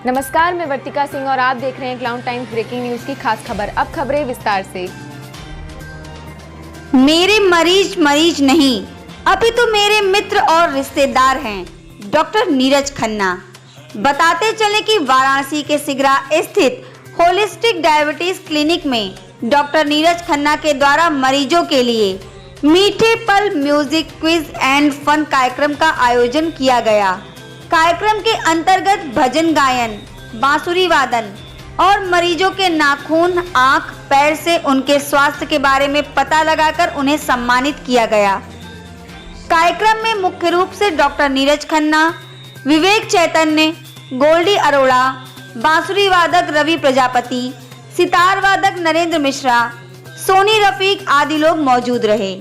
नमस्कार, मैं वर्तिका सिंह और आप देख रहे हैं क्लाउड टाइम्स ब्रेकिंग न्यूज की खास खबर। अब खबरें विस्तार से। मेरे मरीज नहीं, अभी तो मेरे मित्र और रिश्तेदार हैं। डॉक्टर नीरज खन्ना बताते चले कि वाराणसी के सिगरा स्थित होलिस्टिक डायबिटीज क्लिनिक में डॉक्टर नीरज खन्ना के द्वारा मरीजों के लिए मीठे पल म्यूजिक क्विज एंड फन कार्यक्रम का आयोजन किया गया। कार्यक्रम के अंतर्गत भजन गायन, बांसुरी वादन और मरीजों के नाखून, आंख, पैर से उनके स्वास्थ्य के बारे में पता लगाकर उन्हें सम्मानित किया गया। कार्यक्रम में मुख्य रूप से डॉक्टर नीरज खन्ना, विवेक चैतन्य, गोल्डी अरोड़ा, बांसुरी वादक रवि प्रजापति, सितार वादक नरेंद्र मिश्रा, सोनी रफीक आदि लोग मौजूद रहे।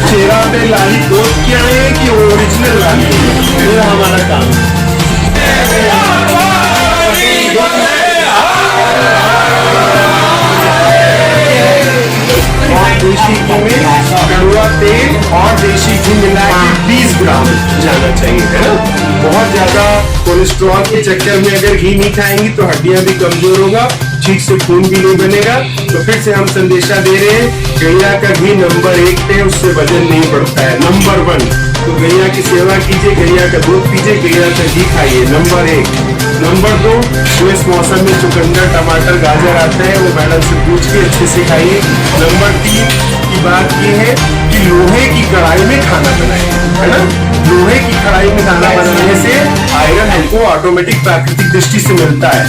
चेहरा पे लाली पोस्ट किया है कि ओरिजिनल लाली है, वो हमारा काम है। देशी घी में कड़वा तेल और देशी घी मिला के 20 ग्राम जाना चाहिए, है ना। बहुत ज्यादा कोलेस्ट्रॉल के चक्कर में अगर घी नहीं खाएंगी तो हड्डियां भी कमजोर होगा, ठीक से खून भी नहीं बनेगा। तो फिर से हम संदेशा दे रहे हैं, गैया का घी नंबर 1 पे, उससे वजन नहीं बढ़ता है। नंबर 1 तो गैया की सेवा कीजिए, गैया का दूध पीजिए, गैया का घी खाइए, नंबर 1। नंबर 2, जो इस मौसम में चुकंदर, टमाटर, गाजर आता है वो मैडम से पूछ के अच्छे से खाइए। नंबर 3 की बात ये है कि लोहे की कढ़ाई में खाना बनाए, है ना। लोहे की कढ़ाई में खाना बनाने से आयरन हमको ऑटोमेटिक प्राकृतिक दृष्टि से मिलता है।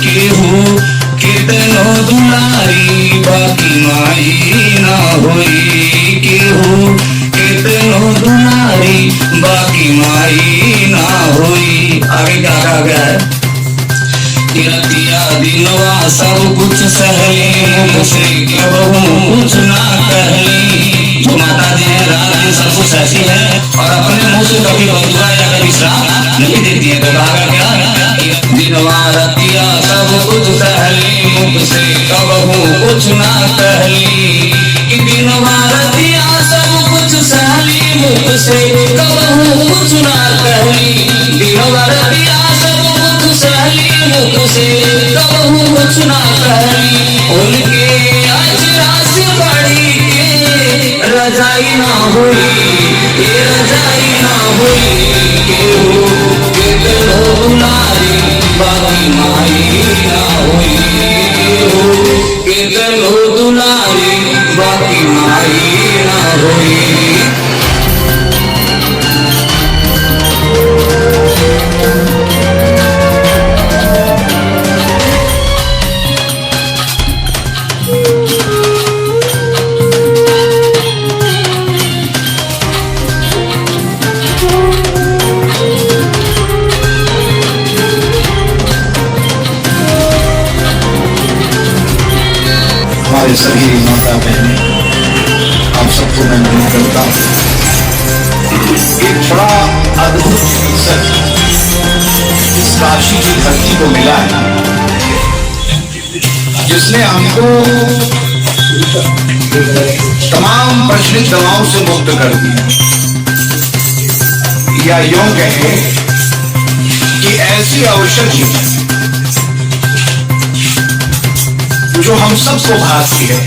कितनो दुलारी बाकी माई ना होई, केहू कितनो दुलारी बाकी माई ना होई। आगे क्या कहा गया है? किरतिया दिनवा सब कुछ सहली, मुझसे कबहू कुछ ना कहली। जो माता दी है, रात सब कुछ ऐसी है और अपने मुंह से कभी बदुआ या कभी श्राप नहीं देती है। तो कहा गया दिनवा रतिया सब कुछ सहली, मुझसे कबहू कुछ ना कहली। दिनवा रतिया सब कुछ सहली, मुझसे कबहू कुछ ना कहली। करी उनके अजरा से बड़ी के रजाई ना हुई, ये रजाई ना हुई केहू कितनो दुलारी बाकी माई ना हुई, केहू कितनो दुलारी बाकी माई ना हुई। हमारे सभी माता बहनें, आप सबको मैं नमन करता हूँ। एक बड़ा अद्भुत चिकित्सक इस काशी की धरती को मिला है, जिसने हमको तमाम प्रचलित दवाओं से मुक्त कर दिया, या यूं कहें कि ऐसी औषधि जो हम सबको भाती है,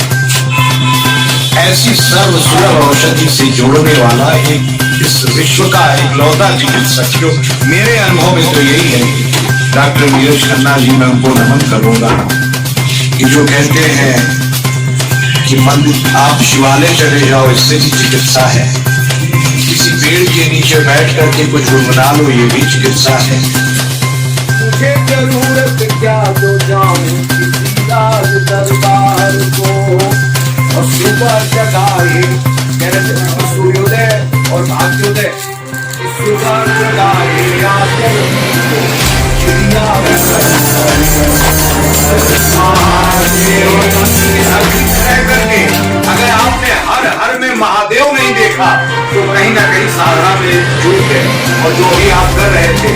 ऐसी सर्व सुलभ औषधि से जोड़ने वाला एक इस विश्व का इकलौता चिकित्सक जो मेरे अनुभव में तो यही है, डॉक्टर नीरज खन्ना जी। मैं उनको नमन करूंगा कि जो कहते हैं कि मन आप शिवालय चले जाओ, इससे भी चिकित्सा है, किसी पेड़ के नीचे बैठ करके कुछ गुनगुना लो, ये भी चिकित्सा है। मुझे जरूरत क्या तो जाऊं किसी राज दरबार को, और सुबह जगाए सूर्योदय और भाग्योदय, सुबह जगाए आकर चिड़िया करके। अगर आपने हर हर में महादेव नहीं देखा तो कहीं ना कहीं साधना में जुट गए, और जो भी आप कर रहे थे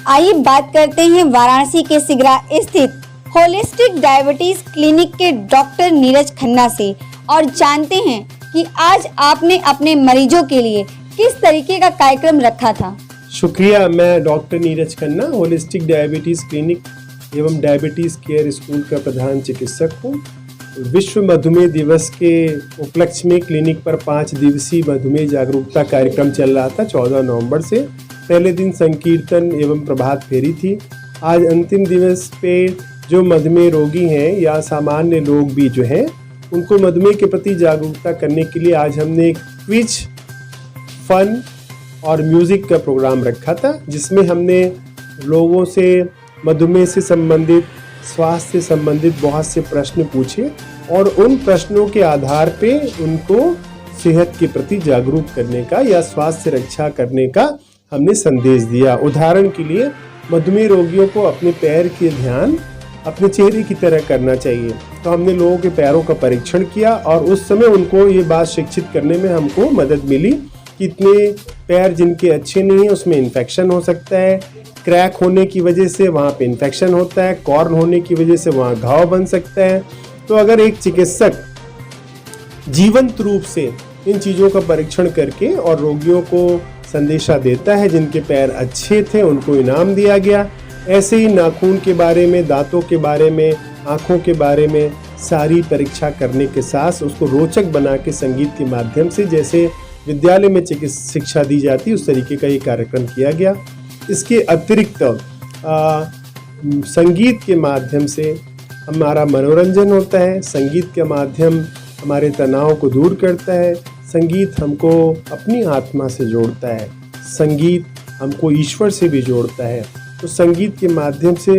आइए बात करते हैं वाराणसी के सिगरा स्थित होलिस्टिक डायबिटीज क्लिनिक के डॉक्टर नीरज खन्ना से, और जानते हैं कि आज आपने अपने मरीजों के लिए किस तरीके का कार्यक्रम रखा था। शुक्रिया। मैं doctor Neeraj Khanna holistic diabetes clinic एवं डायबिटीज़ केयर स्कूल का प्रधान चिकित्सक हूँ। विश्व मधुमेह दिवस के उपलक्ष्य में क्लिनिक पर 5 दिवसीय मधुमेह जागरूकता कार्यक्रम चल रहा था। 14 नवंबर से पहले दिन संकीर्तन एवं प्रभात फेरी थी। आज अंतिम दिवस पे जो मधुमेह रोगी हैं या सामान्य लोग भी जो हैं, उनको मधुमेह के प्रति जागरूकता करने के लिए आज हमने एक क्विज, फन और म्यूज़िक का प्रोग्राम रखा था, जिसमें हमने लोगों से मधुमेह से संबंधित, स्वास्थ्य से संबंधित बहुत से प्रश्न पूछे और उन प्रश्नों के आधार पे उनको सेहत के प्रति जागरूक करने का या स्वास्थ्य रक्षा करने का हमने संदेश दिया। उदाहरण के लिए, मधुमेह रोगियों को अपने पैर के ध्यान अपने चेहरे की तरह करना चाहिए। तो हमने लोगों के पैरों का परीक्षण किया और उस समय उनको ये बात शिक्षित करने में हमको मदद मिली कि इतने पैर जिनके अच्छे नहीं हैं उसमें इन्फेक्शन हो सकता है, क्रैक होने की वजह से वहाँ पे इन्फेक्शन होता है, कॉर्न होने की वजह से वहाँ घाव बन सकता है। तो अगर एक चिकित्सक जीवंत रूप से इन चीज़ों का परीक्षण करके और रोगियों को संदेशा देता है, जिनके पैर अच्छे थे उनको इनाम दिया गया। ऐसे ही नाखून के बारे में, दांतों के बारे में, आँखों के बारे में सारी परीक्षा करने के साथ उसको रोचक बना के संगीत के माध्यम से, जैसे विद्यालय में चिकित्सा शिक्षा दी जाती उस तरीके का ये कार्यक्रम किया गया। इसके अतिरिक्त संगीत के माध्यम से हमारा मनोरंजन होता है। संगीत के माध्यम हमारे तनाव को दूर करता है। संगीत हमको अपनी आत्मा से जोड़ता है। संगीत हमको ईश्वर से भी जोड़ता है। तो संगीत के माध्यम से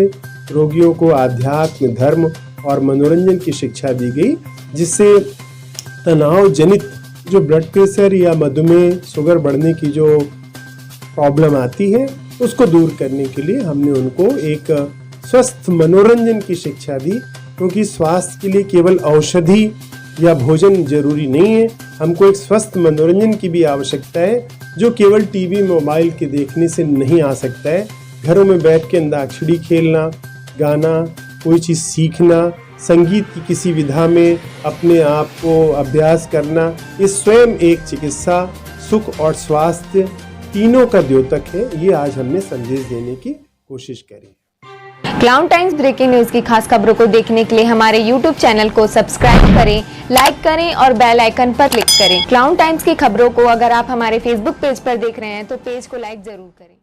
रोगियों को आध्यात्म, धर्म और मनोरंजन की शिक्षा दी गई, जिससे तनाव जनित जो ब्लड प्रेशर या मधुमेह, शुगर बढ़ने की जो प्रॉब्लम आती है उसको दूर करने के लिए हमने उनको एक स्वस्थ मनोरंजन की शिक्षा दी, क्योंकि स्वास्थ्य के लिए केवल औषधि या भोजन जरूरी नहीं है, हमको एक स्वस्थ मनोरंजन की भी आवश्यकता है, जो केवल टीवी मोबाइल के देखने से नहीं आ सकता है। घरों में बैठ के अंताक्षरी खेलना, गाना, कोई चीज़ सीखना, संगीत की किसी विधा में अपने आप को अभ्यास करना, ये स्वयं एक चिकित्सा, सुख और स्वास्थ्य तीनों का द्योतक है। ये आज हमने संदेश देने की कोशिश करी। क्लाउन टाइम्स ब्रेकिंग न्यूज की खास खबरों को देखने के लिए हमारे YouTube चैनल को सब्सक्राइब करें, लाइक करें और बेल आइकन पर क्लिक करें। क्लाउन टाइम्स की खबरों को अगर आप हमारे Facebook पेज पर देख रहे हैं तो पेज को लाइक जरूर करें।